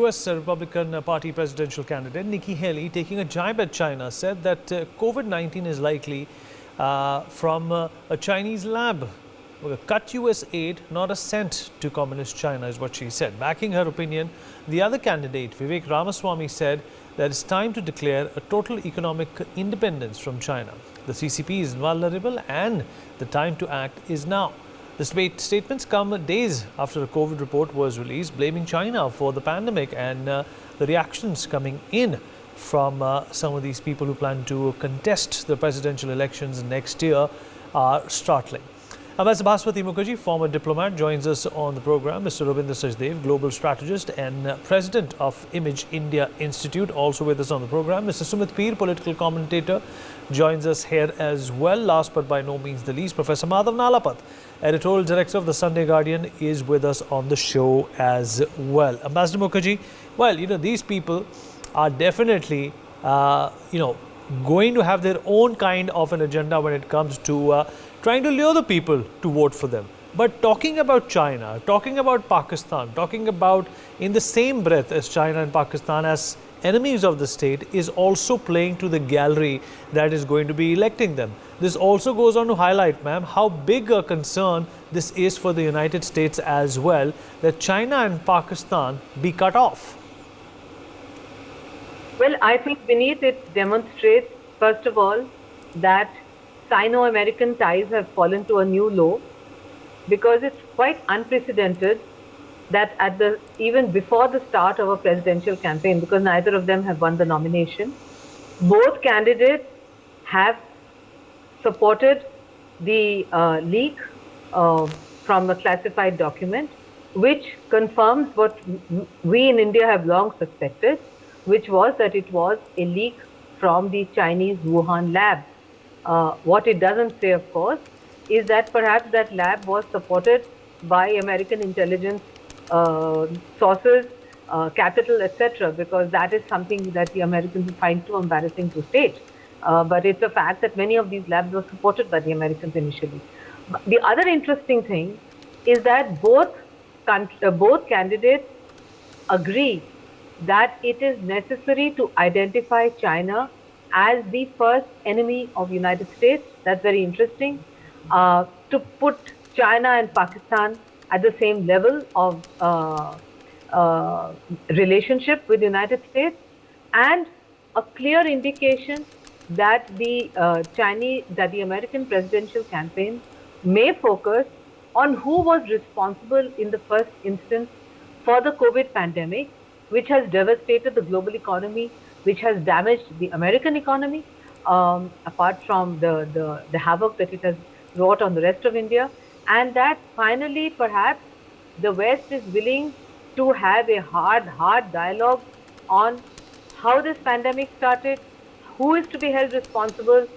US Republican Party presidential candidate Nikki Haley, taking a jab at China, said that COVID-19 is likely from a Chinese lab. Cut US aid, not a cent to communist China, is what she said. Backing her opinion, the other candidate, Vivek Ramaswamy, said that it's time to declare a total economic independence from China. The CCP is vulnerable and the time to act is now. The statements come days after a COVID report was released blaming China for the pandemic, and the reactions coming in from some of these people who plan to contest the presidential elections next year are startling. Ambassador Bhaswati Mukherjee, former diplomat, joins us on the program. Mr. Rabindra Sachdev, global strategist and president of Image India Institute, also with us on the program. Mr. Sumit Peer, political commentator, joins us here as well. Last but by no means the least, Professor Madhav Nalapat, editorial director of the Sunday Guardian, is with us on the show as well. Ambassador Mukherjee, well, these people are definitely, going to have their own kind of an agenda when it comes to trying to lure the people to vote for them. But talking about China, talking about Pakistan, talking about in the same breath as China and Pakistan as enemies of the state is also playing to the gallery that is going to be electing them. This also goes on to highlight, ma'am, how big a concern this is for the United States as well, that China and Pakistan be cut off. Well, I think beneath it demonstrates, first of all, that Sino-American ties have fallen to a new low, because it's quite unprecedented that even before the start of a presidential campaign, because neither of them have won the nomination, both candidates have supported the leak from a classified document, which confirms what we in India have long suspected, which was that it was a leak from the Chinese Wuhan lab. What it doesn't say, of course, is that perhaps that lab was supported by American intelligence sources, capital, etc., because that is something that the Americans find too embarrassing to state. But it's a fact that many of these labs were supported by the Americans initially. The other interesting thing is that both candidates agree that it is necessary to identify China as the first enemy of the United States. That's very interesting. To put China and Pakistan at the same level of relationship with the United States, and a clear indication that the American presidential campaign may focus on who was responsible in the first instance for the COVID pandemic, which has devastated the global economy, which has damaged the American economy, apart from the havoc that it has wrought on the rest of India. And that finally, perhaps, the West is willing to have a hard dialogue on how this pandemic started, who is to be held responsible.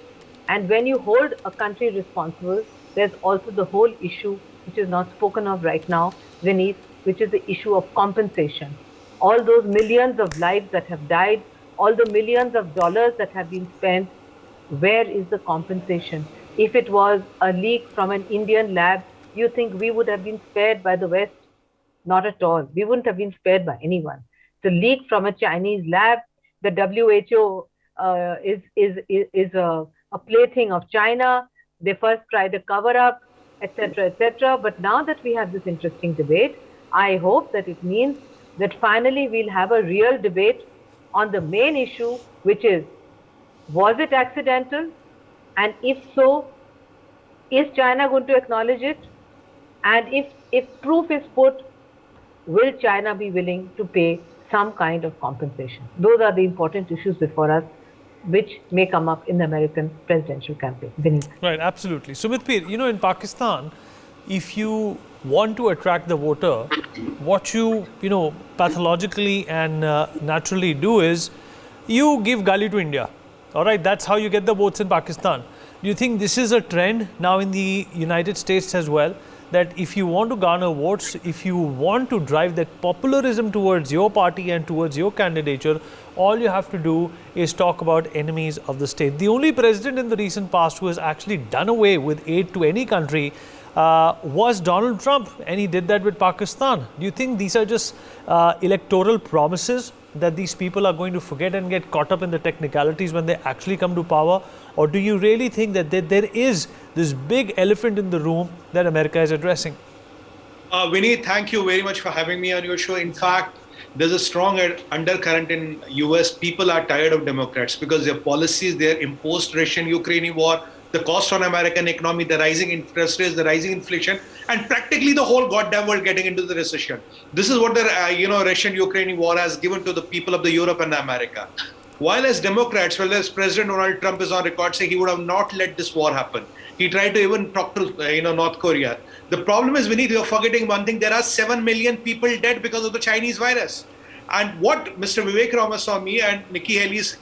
And when you hold a country responsible, there's also the whole issue, which is not spoken of right now, Vineet, which is the issue of compensation. All those millions of lives that have died, all the millions of dollars that have been spent, where is the compensation? If it was a leak from an Indian lab, you think we would have been spared by the West? Not at all. We wouldn't have been spared by anyone. The leak from a Chinese lab, the WHO is a plaything of China. They first tried to cover up, etc., etc. But now that we have this interesting debate, I hope that it means that finally we'll have a real debate on the main issue, which is, was it accidental? And if so, is China going to acknowledge it? And if proof is put, will China be willing to pay some kind of compensation? Those are the important issues before us, which may come up in the American presidential campaign. Vineet. Right, absolutely. Sumit Peer, in Pakistan, if you want to attract the voter, what you pathologically and naturally do is you give gali to India. All right, that's how you get the votes in Pakistan. Do you think this is a trend now in the United States as well, that if you want to garner votes, if you want to drive that popularism towards your party and towards your candidature, all you have to do is talk about enemies of the state? The only president in the recent past who has actually done away with aid to any country was Donald Trump, and he did that with Pakistan. Do you think these are just electoral promises that these people are going to forget and get caught up in the technicalities when they actually come to power? Or do you really think that there is this big elephant in the room that America is addressing? Vineet, thank you very much for having me on your show. In fact, there's a strong undercurrent in US. People are tired of Democrats because their policies, their imposed Russian-Ukraine war, the cost on American economy, the rising interest rates, the rising inflation, and practically the whole goddamn world getting into the recession. This is what the Russian-Ukraine war has given to the people of the Europe and America. While as Democrats, well as President Donald Trump is on record saying he would have not let this war happen. He tried to even talk to North Korea. The problem is, Vineet, you're forgetting one thing. There are 7 million people dead because of the Chinese virus. And what Mr. Vivek Ramaswamy and Nikki Haley is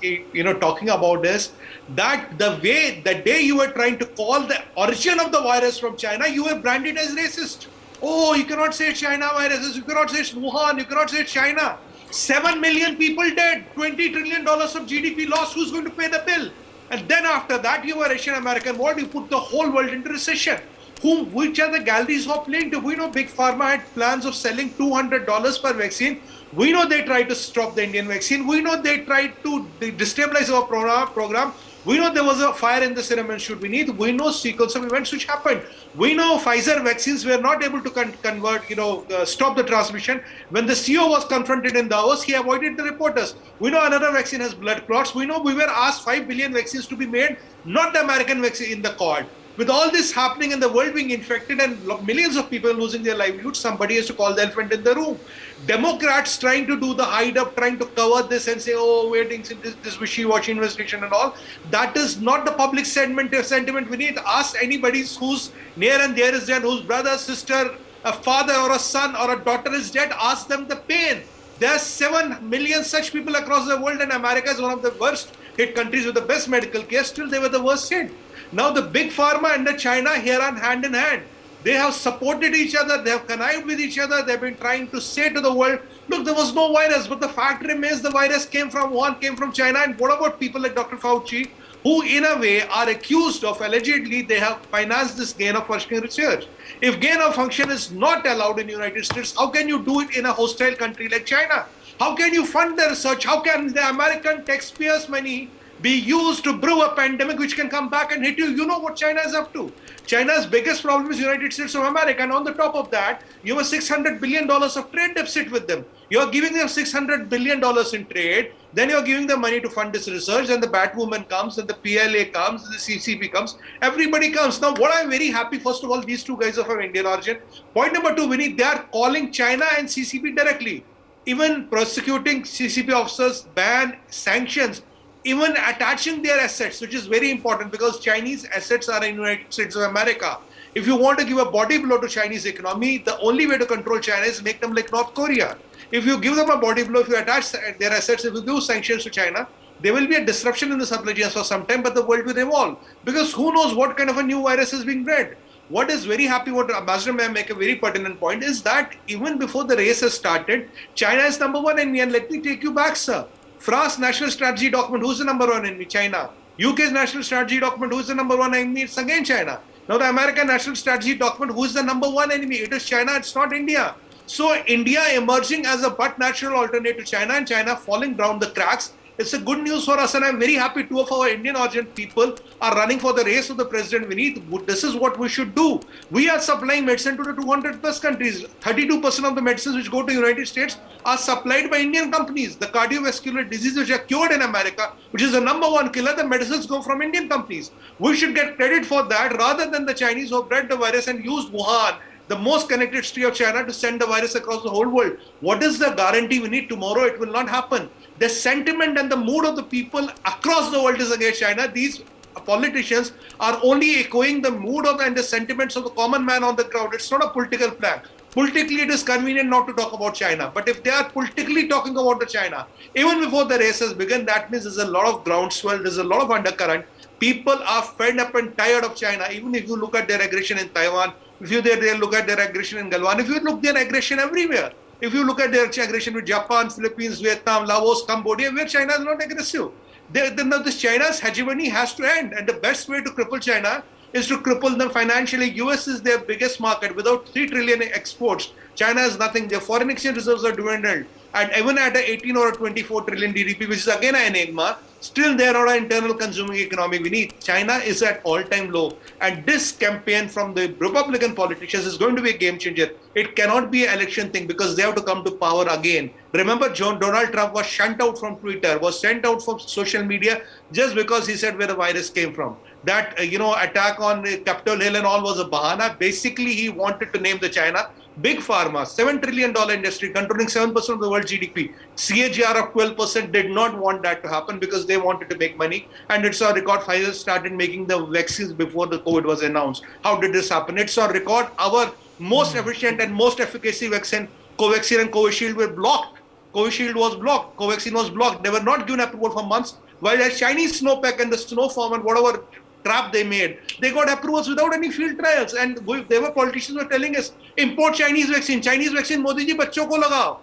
talking about is that the day you were trying to call the origin of the virus from China, you were branded as racist. Oh, you cannot say China viruses, you cannot say Wuhan, you cannot say China. 7 million people dead, $20 trillion of GDP loss, who's going to pay the bill? And then after that, you were Russian-American war, you put the whole world into recession. Which are the galleries of playing to? We know Big Pharma had plans of selling $200 per vaccine. We know they tried to stop the Indian vaccine. We know they tried to destabilize our program. We know there was a fire in the Serum Institute. We know sequence of events which happened. We know Pfizer vaccines were not able to stop the transmission. When the CEO was confronted in Davos, he avoided the reporters. We know another vaccine has blood clots. We know we were asked 5 billion vaccines to be made, not the American vaccine in the Quad. With all this happening and the world being infected and millions of people losing their livelihoods, somebody has to call the elephant in the room. Democrats trying to do the hide up, trying to cover this and say, oh, we're doing this wishy-washy investigation and all. That is not the public sentiment. We need to ask anybody who's near and dear is dead, whose brother, sister, a father or a son or a daughter is dead, ask them the pain. There are 7 million such people across the world, and America is one of the worst hit countries with the best medical care. Still, they were the worst hit. Now the Big Pharma and the China here are hand in hand. They have supported each other. They have connived with each other. They've been trying to say to the world, look, there was no virus, but the fact remains the virus came from Wuhan, came from China. And what about people like Dr. Fauci, who in a way are accused of allegedly they have financed this gain of function research? If gain of function is not allowed in the United States, how can you do it in a hostile country like China? How can you fund the research? How can the American taxpayers' money be used to brew a pandemic which can come back and hit you? You know what China is up to. China's biggest problem is United States of America. And on the top of that, you have a $600 billion of trade deficit with them. You're giving them $600 billion in trade. Then you're giving them money to fund this research. And the Batwoman comes, and the PLA comes, and the CCP comes. Everybody comes. Now, what I'm very happy, first of all, these two guys are from Indian origin. Point number two, Vineet, they are calling China and CCP directly. Even prosecuting CCP officers, ban, sanctions, even attaching their assets, which is very important because Chinese assets are in the United States of America. If you want to give a body blow to Chinese economy, the only way to control China is make them like North Korea. If you give them a body blow, if you attach their assets, if you do sanctions to China, there will be a disruption in the supply chains for some time, but the world will evolve. Because who knows what kind of a new virus is being bred. What is very happy, what Ambassador may make a very pertinent point is that even before the race has started, China is number one enemy. And let me take you back, sir. France national strategy document, who's the number one enemy? China. UK's national strategy document, who's the number one enemy? It's again China. Now the American national strategy document, who's the number one enemy? It is China, it's not India. So India emerging as a but natural alternate to China and China falling down the cracks. It's a good news for us, and I'm very happy two of our Indian origin people are running for the race of the President Vineet. This is what we should do. We are supplying medicine to the 200 plus countries. 32% of the medicines which go to the United States are supplied by Indian companies. The cardiovascular diseases which are cured in America, which is the number one killer, the medicines go from Indian companies. We should get credit for that rather than the Chinese who bred the virus and used Wuhan, the most connected city of China, to send the virus across the whole world. What is the guarantee we need tomorrow? It will not happen. The sentiment and the mood of the people across the world is against China. These politicians are only echoing the mood of and the sentiments of the common man on the ground. It's not a political plan. Politically, it is convenient not to talk about China. But if they are politically talking about the China, even before the race has begun, that means there's a lot of groundswell, there's a lot of undercurrent. People are fed up and tired of China. Even if you look at their aggression in Taiwan, if you look at their aggression in Galwan, if you look at their aggression everywhere, if you look at their aggression with Japan, Philippines, Vietnam, Laos, Cambodia, where China is not aggressive. This China's hegemony has to end. And the best way to cripple China is to cripple them financially. US is their biggest market. Without 3 trillion exports, China has nothing. Their foreign exchange reserves are dwindled. And even at a 18 or a 24 trillion GDP, which is again an enigma, still they are not an internal consuming economy. We need China is at all-time low. And this campaign from the Republican politicians is going to be a game changer. It cannot be an election thing because they have to come to power again. Remember, Donald Trump was shunned out from Twitter, was sent out from social media just because he said where the virus came from. That, attack on Capitol Hill and all was a bahana. Basically, he wanted to name the China. Big Pharma, $7 trillion industry, controlling 7% of the world GDP. CAGR of 12% did not want that to happen because they wanted to make money. And it's on record, Pfizer started making the vaccines before the COVID was announced. How did this happen? It's on record, our most efficient and most efficacious vaccine, Covaxin and Covishield, were blocked. Covishield was blocked. Covaxin was blocked. They were not given approval for months. While the Chinese Snowpack and the Sinopharm and whatever trap they made, they got approvals without any field trials. And there were politicians who were telling us, import Chinese vaccine, Modi ji, bachcho ko lagao.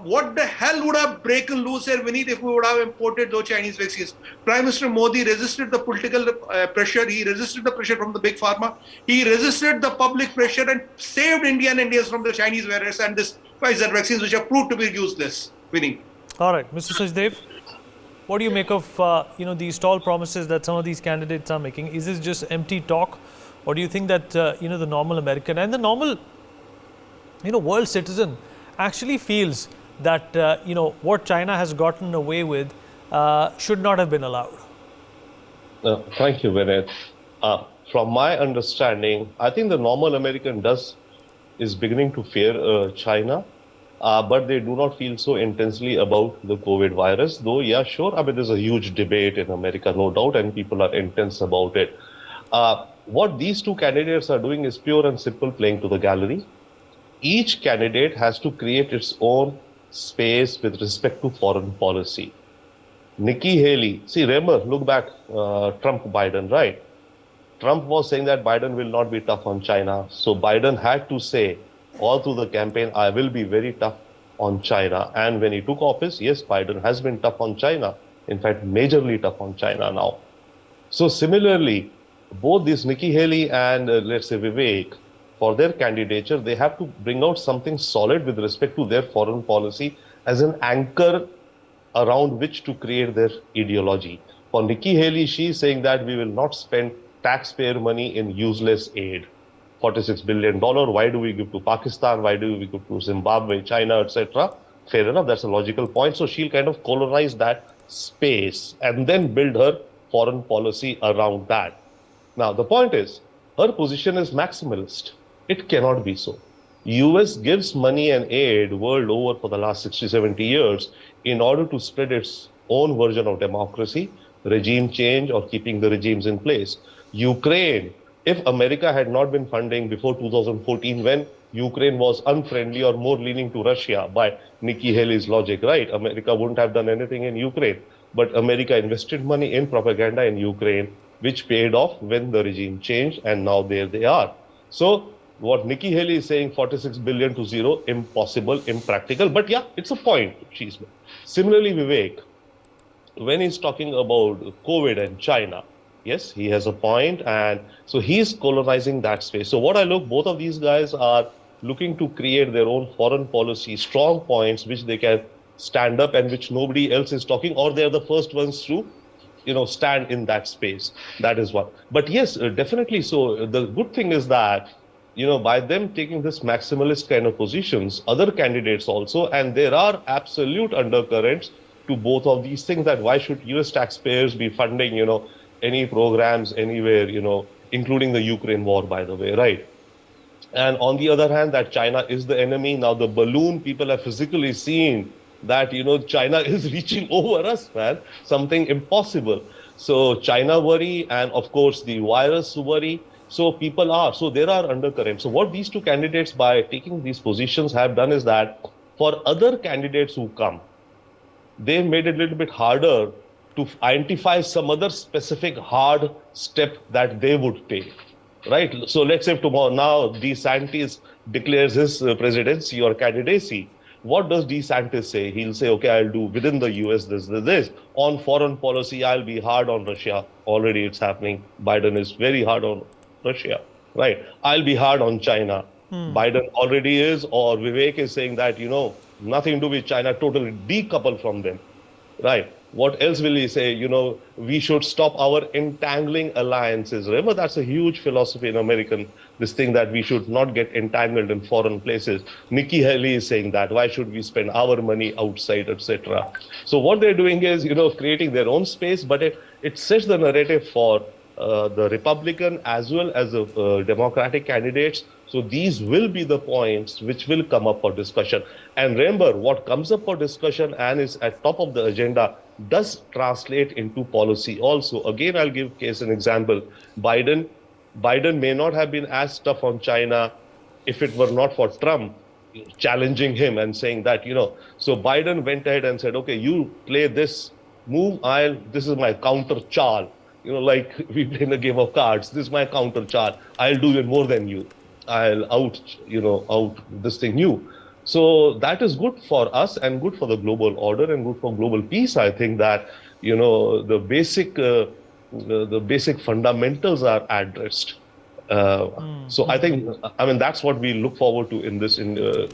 What the hell would have broken loose here, Vineet, if we would have imported those Chinese vaccines? Prime Minister Modi resisted the political pressure. He resisted the pressure from the big pharma. He resisted the public pressure and saved India and Indians from the Chinese virus and this Pfizer vaccines, which have proved to be useless. Vineet. All right, Mr. Sajdev, what do you make of these tall promises that some of these candidates are making? Is this just empty talk, or do you think that the normal American and the normal world citizen actually feels that what China has gotten away with should not have been allowed? Thank you, Vineet. From my understanding, I think the normal American is beginning to fear China. But they do not feel so intensely about the COVID virus, though, yeah, sure. I mean, there's a huge debate in America, no doubt, and people are intense about it. What these two candidates are doing is pure and simple playing to the gallery. Each candidate has to create its own space with respect to foreign policy. Nikki Haley, see, remember, look back, Trump-Biden, right? Trump was saying that Biden will not be tough on China. So Biden had to say, all through the campaign, I will be very tough on China. And when he took office, yes, Biden has been tough on China. In fact, majorly tough on China now. So similarly, both this Nikki Haley and let's say Vivek, for their candidature, they have to bring out something solid with respect to their foreign policy as an anchor around which to create their ideology. For Nikki Haley, she's saying that we will not spend taxpayer money in useless aid. $46 billion. Why do we give to Pakistan? Why do we give to Zimbabwe, China, etc.? Fair enough, that's a logical point. So she'll kind of colonize that space and then build her foreign policy around that. Now, the point is, her position is maximalist. It cannot be so. US gives money and aid world over for the last 60, 70 years in order to spread its own version of democracy, regime change, or keeping the regimes in place. Ukraine, if America had not been funding before 2014, when Ukraine was unfriendly or more leaning to Russia by Nikki Haley's logic, right? America wouldn't have done anything in Ukraine. But America invested money in propaganda in Ukraine, which paid off when the regime changed, and now there they are. So what Nikki Haley is saying, 46 billion to zero, impossible, impractical. But yeah, it's a point she's made. Similarly, Vivek, when he's talking about COVID and China, yes, he has a point, and so he's colonizing that space. So what I look, both of these guys are looking to create their own foreign policy, strong points which they can stand up and which nobody else is talking, or they're the first ones to, stand in that space. That is one. But yes, definitely. So the good thing is that, by them taking this maximalist kind of positions, other candidates also, and there are absolute undercurrents to both of these things, that why should US taxpayers be funding, any programs anywhere, including the Ukraine war, by the way, right? And on the other hand, that China is the enemy. Now the balloon, people have physically seen that, China is reaching over us, man, something impossible. So China worry, and of course the virus worry. So there are undercurrents. So what these two candidates, by taking these positions, have done is that for other candidates who come, they made it a little bit harder to identify some other specific hard step that they would take, right? So let's say tomorrow, now DeSantis declares his presidency or candidacy. What does DeSantis say? He'll say, okay, I'll do within the US this. On foreign policy, I'll be hard on Russia. Already it's happening. Biden is very hard on Russia, right? I'll be hard on China. Biden already is, or Vivek is saying that, nothing to do with China, totally decouple from them, right? What else will he say? We should stop our entangling alliances. Remember, that's a huge philosophy in American, this thing that we should not get entangled in foreign places. Nikki Haley is saying that. Why should we spend our money outside, etc.? So what they're doing is, creating their own space, but it sets the narrative for the Republican as well as the Democratic candidates. So these will be the points which will come up for discussion. And remember, what comes up for discussion and is at top of the agenda does translate into policy also. Again, I'll give case an example. Biden may not have been as tough on China if it were not for Trump challenging him and saying that, so Biden went ahead and said, okay, you play this move, this is my counter charge. Like we play in a game of cards, this is my counter charge. I'll do it more than you. I'll out this thing you. So that is good for us and good for the global order and good for global peace. I think that, the basic fundamentals are addressed. So I think, that's what we look forward to in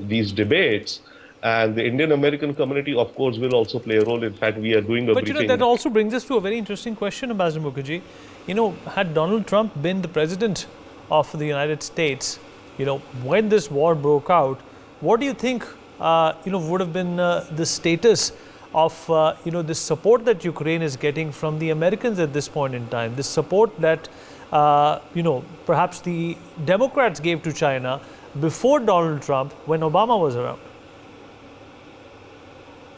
these debates. And the Indian American community, of course, will also play a role. In fact, we are doing a briefing. But that also brings us to a very interesting question, Ambassador Mukherjee. Had Donald Trump been the president of the United States, when this war broke out, what do you think, would have been the status of, this support that Ukraine is getting from the Americans at this point in time? This support that, perhaps the Democrats gave to China before Donald Trump when Obama was around?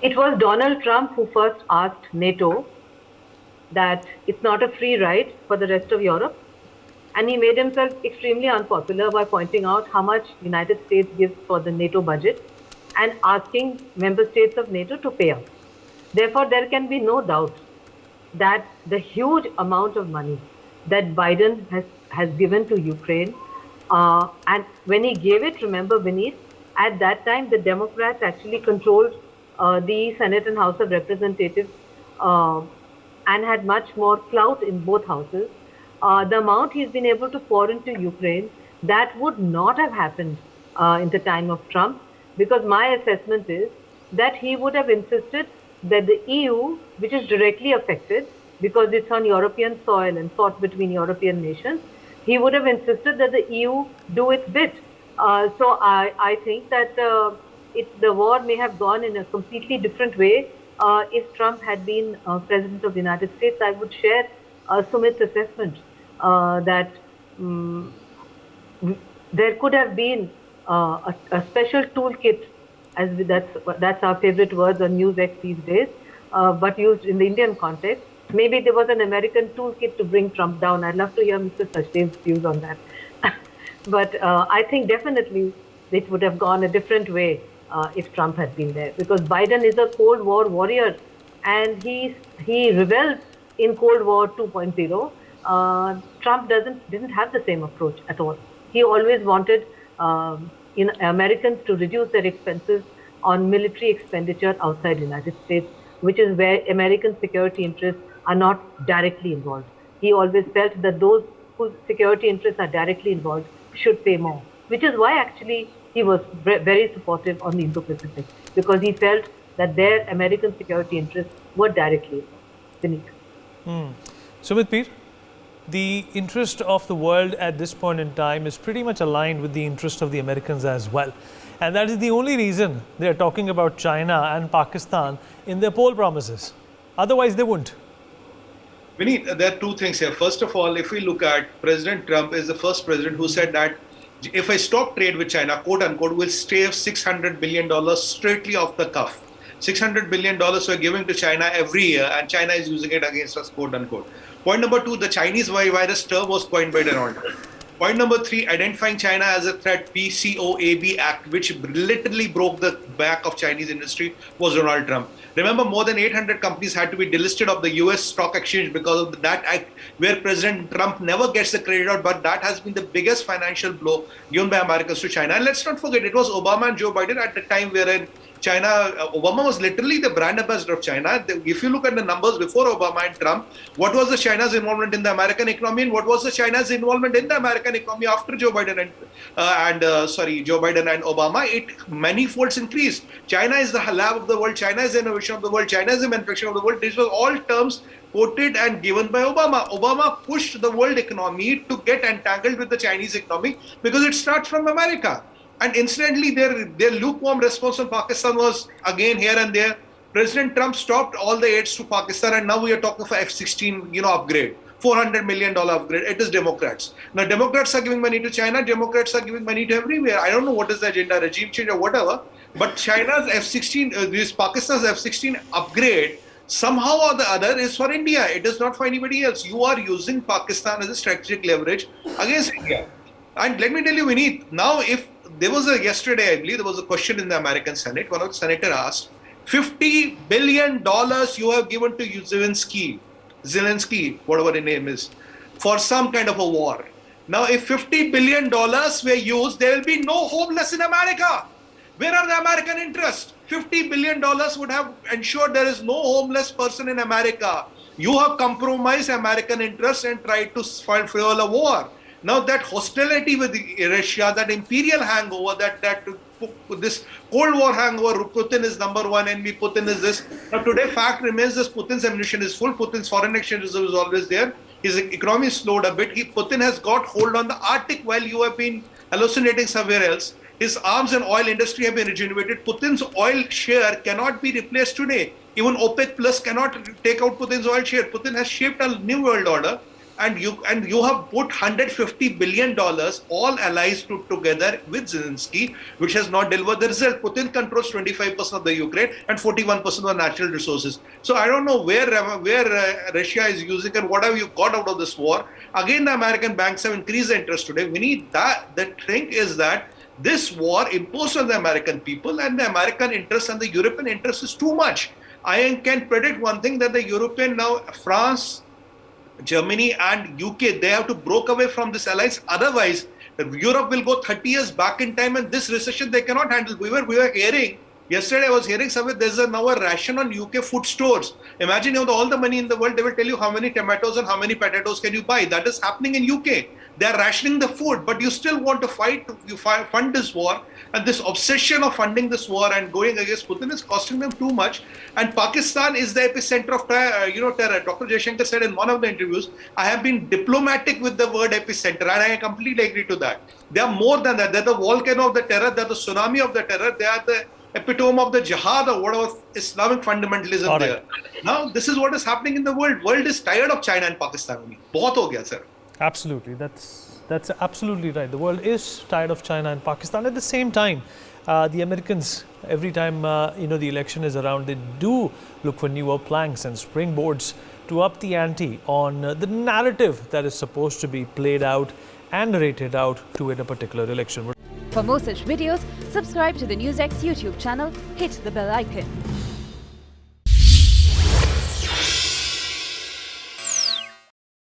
It was Donald Trump who first asked NATO that it's not a free ride for the rest of Europe. And he made himself extremely unpopular by pointing out how much United States gives for the NATO budget and asking member states of NATO to pay up. Therefore, there can be no doubt that the huge amount of money that Biden has given to Ukraine, and when he gave it, remember, Vineet, at that time, the Democrats actually controlled the Senate and House of Representatives and had much more clout in both houses. The amount he's been able to pour into Ukraine, that would not have happened in the time of Trump, because my assessment is that he would have insisted that the EU, which is directly affected because it's on European soil and fought between European nations, he would have insisted that the EU do its bit. So I think that the war may have gone in a completely different way if Trump had been president of the United States. I would share Sumit's assessment that there could have been a special toolkit, that's our favorite words on NewsX these days, but used in the Indian context. Maybe there was an American toolkit to bring Trump down. I'd love to hear Mr. Sachdev's views on that. But I think definitely it would have gone a different way if Trump had been there, because Biden is a Cold War warrior and he rebelled in Cold War 2.0. Trump didn't have the same approach at all. He always wanted Americans to reduce their expenses on military expenditure outside the United States, which is where American security interests are not directly involved. He always felt that those whose security interests are directly involved should pay more, which is why actually he was very supportive on the Indo-Pacific, because he felt that their American security interests were directly beneath. Sumit Peer, the interest of the world at this point in time is pretty much aligned with the interest of the Americans as well. And that is the only reason they are talking about China and Pakistan in their poll promises. Otherwise, they wouldn't. Vineet, there are two things here. First of all, if we look at President Trump is the first president who said that if I stop trade with China, quote unquote, we'll save $600 billion straightly off the cuff. $600 billion we're giving to China every year, and China is using it against us, quote unquote. Point number two, the Chinese virus term was coined by Donald Trump. Point number three, identifying China as a threat, PCOAB Act, which literally broke the back of Chinese industry, was Donald Trump. Remember, more than 800 companies had to be delisted of the US stock exchange because of that act, where President Trump never gets the credit out, but that has been the biggest financial blow given by Americans to China. And let's not forget, it was Obama and Joe Biden at the time wherein China, Obama was literally the brand ambassador of China. If you look at the numbers before Obama and Trump, what was the China's involvement in the American economy, and what was the China's involvement in the American economy after Joe Biden and Obama? It many folds increased. China is the lab of the world. China is the innovation of the world. China is the manufacturing of the world. These were all terms quoted and given by Obama. Obama pushed the world economy to get entangled with the Chinese economy because it starts from America. And incidentally, their lukewarm response on Pakistan was again here and there. President Trump stopped all the aids to Pakistan, and now we are talking for F-16, upgrade, $400 million upgrade. It is Democrats. Now, Democrats are giving money to China. Democrats are giving money to everywhere. I don't know what is the agenda, regime change or whatever. But China's F-16, this Pakistan's F-16 upgrade, somehow or the other is for India. It is not for anybody else. You are using Pakistan as a strategic leverage against India. And let me tell you, Vineet, now if there was yesterday, I believe there was a question in the American Senate. One of the senators asked, $50 billion you have given to Zelensky, whatever his name is, for some kind of a war. Now, if $50 billion were used, there will be no homeless in America. Where are the American interests? $50 billion would have ensured there is no homeless person in America. You have compromised American interests and tried to fuel a war. Now that hostility with Russia, that imperial hangover, that this Cold War hangover, Putin is number one, enemy Putin is this. Now today fact remains this: Putin's ammunition is full, Putin's foreign exchange reserve is always there. His economy is slowed a bit. Putin has got hold on the Arctic while you have been hallucinating somewhere else. His arms and oil industry have been rejuvenated. Putin's oil share cannot be replaced today. Even OPEC Plus cannot take out Putin's oil share. Putin has shaped a new world order. And you have put $150 billion, all allies together with Zelensky, which has not delivered the result. Putin controls 25% of the Ukraine and 41% of the natural resources. So I don't know where Russia is using and what have you got out of this war. Again, the American banks have increased the interest today. We need that. The thing is that this war imposed on the American people, and the American interest and the European interest is too much. I can predict one thing, that the European now, France, Germany and UK, they have to break away from this alliance. Otherwise, Europe will go 30 years back in time, and this recession they cannot handle. We were hearing, yesterday I was hearing somewhere there's now a ration on UK food stores. Imagine you have all the money in the world, they will tell you how many tomatoes and how many potatoes can you buy. That is happening in UK. They are rationing the food, but you still want to fund this war. And this obsession of funding this war and going against Putin is costing them too much. And Pakistan is the epicenter of terror. Dr. Jaishankar said in one of the interviews, I have been diplomatic with the word epicenter, and I completely agree to that. They are more than that. They're the volcano of the terror. They're the tsunami of the terror. They are the epitome of the jihad or whatever Islamic fundamentalism there. Now, this is what is happening in the world. World is tired of China and Pakistan. Bahut ho gaya, sir. Absolutely, that's absolutely right. The world is tired of China and Pakistan. At the same time, the Americans, every time the election is around, they do look for newer planks and springboards to up the ante on the narrative that is supposed to be played out and narrated out to win a particular election. For more such videos, subscribe to the NewsX YouTube channel, hit the bell icon.